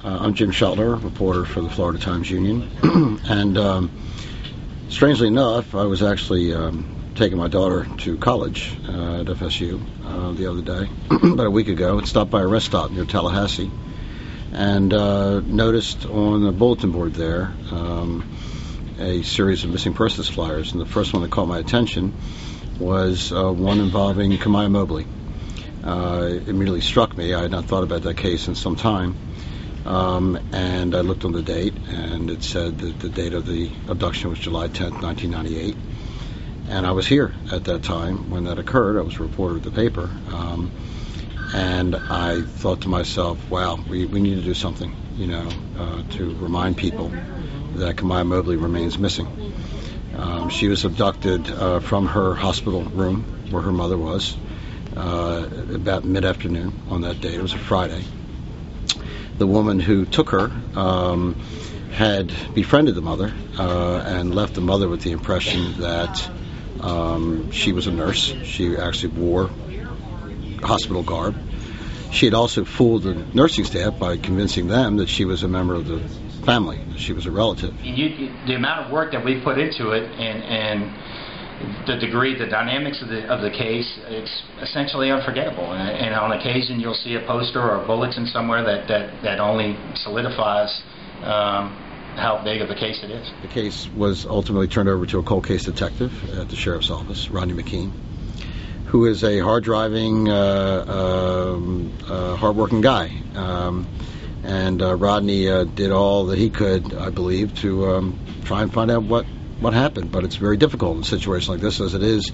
I'm Jim Shelter, reporter for the Florida Times-Union. And strangely enough, I was actually taking my daughter to college at FSU the other day, about a week ago, and stopped by a rest stop near Tallahassee, and noticed on the bulletin board there a series of missing persons flyers. And the first one that caught my attention was one involving Kamiyah Mobley. It immediately struck me. I had not thought about that case in some time. And I looked on the date, and it said that the date of the abduction was July 10th, 1998. And I was here at that time when that occurred. I was a reporter at the paper. And I thought to myself, wow, we need to do something, to remind people that Kamiyah Mobley remains missing. She was abducted from her hospital room where her mother was about mid-afternoon on that day. It was a Friday. The woman who took her had befriended the mother and left the mother with the impression that she was a nurse. She actually wore hospital garb. She had also fooled the nursing staff by convincing them that she was a member of the family, that she was a relative. The amount of work that we put into it and the dynamics of the case, it's essentially unforgettable. And on occasion, you'll see a poster or a bulletin somewhere that only solidifies how big of a case it is. The case was ultimately turned over to a cold case detective at the sheriff's office, Rodney McKean, who is a hard-driving, hard-working guy. And Rodney did all that he could, I believe, to try and find out what happened. But it's very difficult in a situation like this, as it is,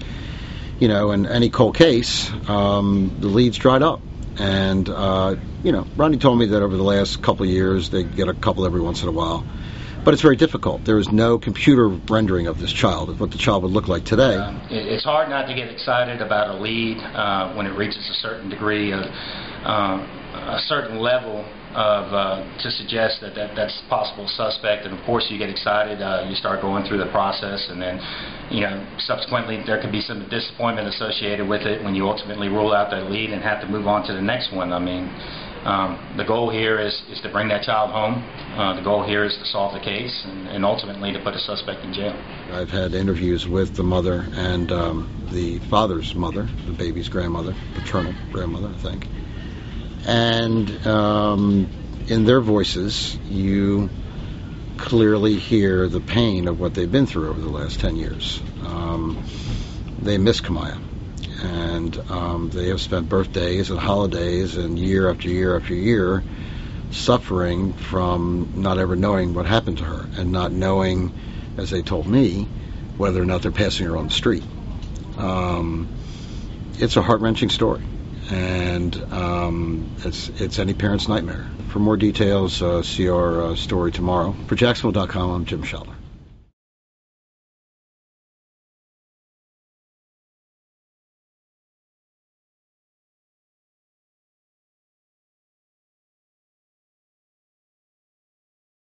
in any cold case, the leads dried up. And, Rodney told me that over the last couple of years, they get a couple every once in a while. But it's very difficult. There is no computer rendering of this child, of what the child would look like today. It's hard not to get excited about a lead when it reaches a certain degree of a certain level of to suggest that's a possible suspect. And of course, you get excited. You start going through the process, and then, subsequently there can be some disappointment associated with it when you ultimately rule out that lead and have to move on to the next one. I mean, the goal here is to bring that child home. The goal here is to solve the case and ultimately to put a suspect in jail. I've had interviews with the mother and the father's mother, the baby's grandmother, paternal grandmother, I think. And in their voices, you clearly hear the pain of what they've been through over the last 10 years. They miss Kamiyah. And they have spent birthdays and holidays and year after year after year suffering from not ever knowing what happened to her and not knowing, as they told me, whether or not they're passing her on the street. It's a heart-wrenching story, and it's any parent's nightmare. For more details, see our story tomorrow. For Jacksonville.com, I'm Jim Shelter.